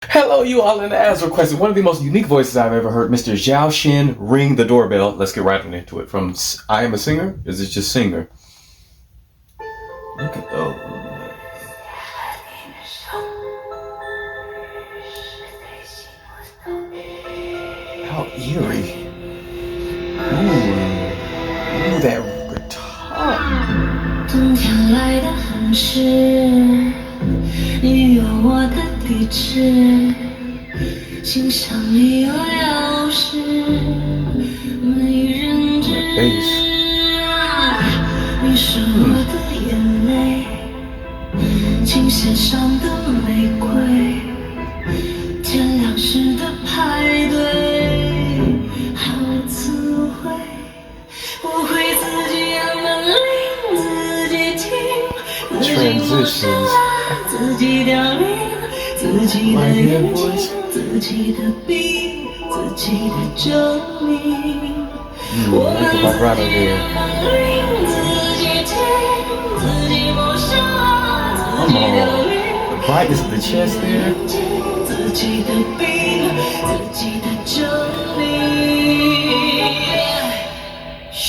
Hello, you all, and as requested, one of the most unique voices I've ever heard, Mr. Zhou Shen, ring the doorbell. Let's get right into it. From I Am a Singer? Is it just singer? Look at how eerie. Ooh, that guitar. 冬天来得很迟，你有我的地址，信箱里有钥匙，没人知。你是我的眼泪，琴弦上的玫瑰，天亮时的排队，好词汇，我会自己按门铃，自己听，自己默写完，自己凋零，自己的眼睛，自己的笔，自己的证明。我们自己按门铃，自己听，自己默写完，自己凋零。Brightness of the chest there. 自己的病，自己的证明。嘘，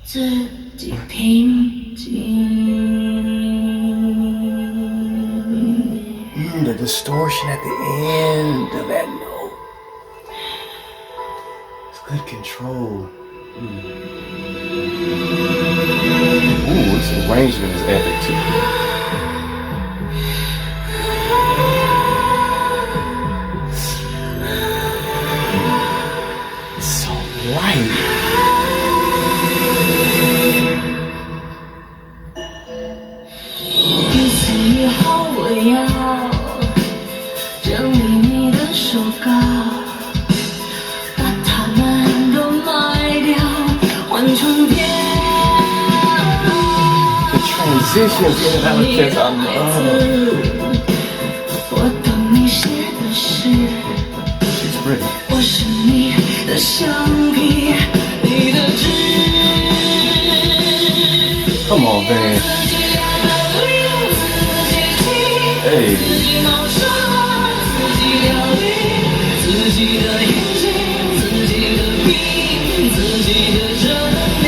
自己平静。The distortion at the end of that note. It's good control. Ooh, this arrangement is epic too. So light. 一次以后我要整理你的手稿，把它们都卖掉，换成片。The transitions in and out of chest, I love. 我懂你写的诗。She's pretty. 我是你的橡皮，你的纸。 Come on, man. Hey. 自己冒险，自己凋零，自己的眼睛，自己的笔，自己的证明。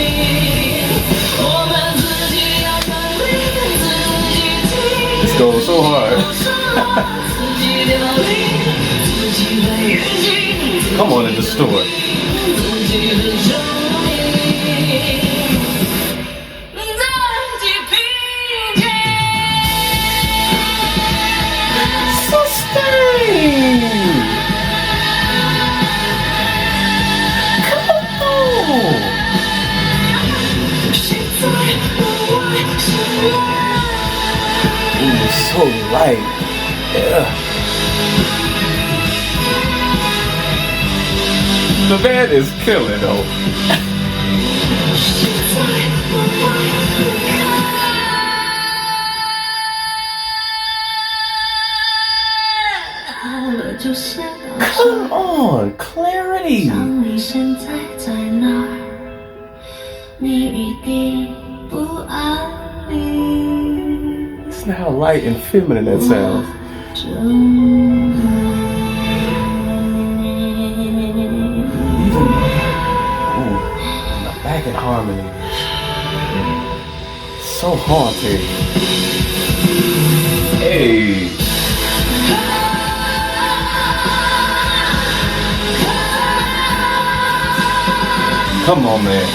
我们自己要看明，自己听。 This goes so hard. 自己凋零，自己的眼睛。 Come on and distort. 自己的证明。 Ooh, so light. Yeah. The band is killing though. Come on, clarity. 当你现在在哪儿，你一定不安宁。 Listen to how light and feminine that sounds. Even, ooh, and the backing harmony is so haunting. Hey. Come on, man.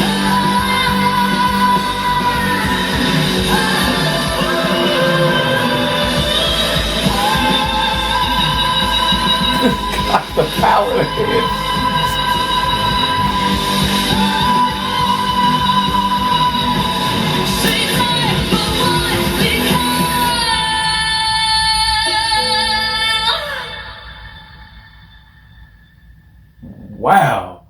Got the power ahead. Wow.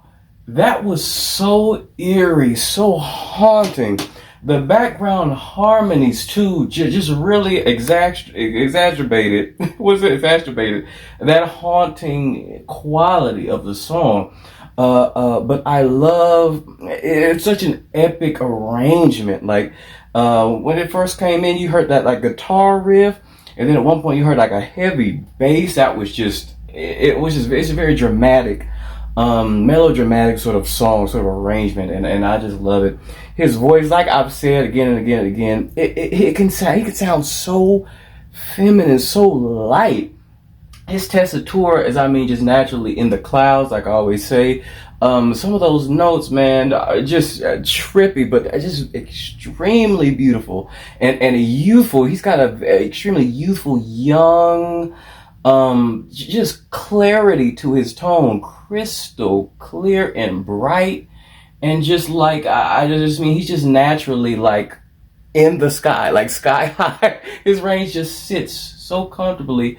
That was so eerie, so haunting. The background harmonies too, just really exacerbated. Was it exacerbated? That haunting quality of the song. But I love it's such an epic arrangement. Like when it first came in, you heard that like guitar riff, And then at one point you heard like a heavy bass that was just, it's a very dramatic, melodramatic sort of song, sort of arrangement, and I just love it. His voice, like I've said again and again and again, he can sound so feminine, so light. His tessitura is, I mean, just naturally in the clouds, like I always say. Some of those notes, man, are just trippy, but just extremely beautiful and youthful. He's got a extremely youthful, young, just clarity to his tone, crystal clear and bright, and just like I just mean, he's just naturally like in the sky, like sky high. His range just sits so comfortably.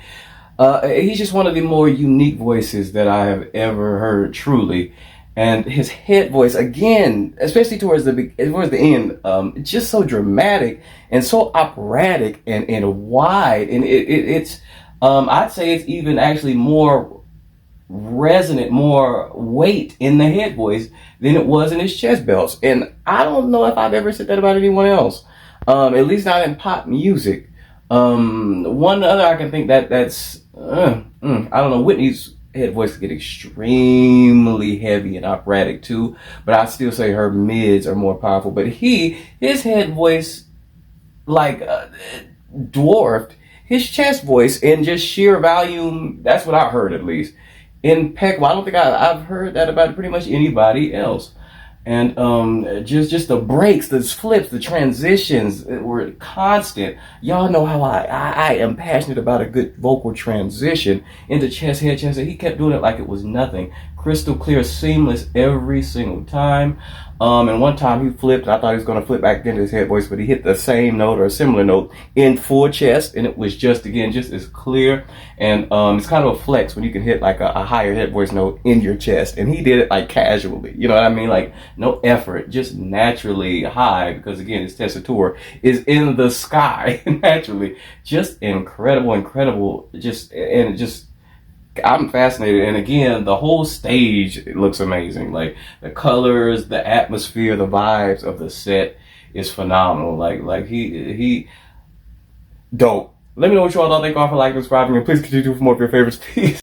He's just one of the more unique voices that I have ever heard, truly. And his head voice, again, especially towards the end, just so dramatic and so operatic and wide. And it's I'd say it's even actually more resonant, more weight in the head voice than it was in his chest belts. And I don't know if I've ever said that about anyone else, at least not in pop music. One other I can think that's I don't know. Whitney's head voice can get extremely heavy and operatic too, but I still say her mids are more powerful. But his head voice like dwarfed his chest voice in just sheer volume. That's what I heard, at least. Impeccable. I don't think I've heard that about pretty much anybody else. And just the breaks, the flips, the transitions were constant. Y'all know how I am passionate about a good vocal transition into chest, head, chest. He kept doing it like it was nothing. Crystal clear, seamless every single time. And one time he flipped. I thought he was going to flip back into his head voice, but he hit the same note or a similar note in full chest, and it was just as clear. And it's kind of a flex when you can hit like a higher head voice note in your chest. And he did it like casually. You know what I mean? Like no effort, just naturally high, because again, his tessitura is in the sky naturally. Just incredible. I'm fascinated, and again, the whole stage looks amazing. Like the colors, the atmosphere, the vibes of the set is phenomenal. Like he dope. Let me know what you all thought. Thank you all for liking, subscribing, and please continue for more of your favorites. Peace.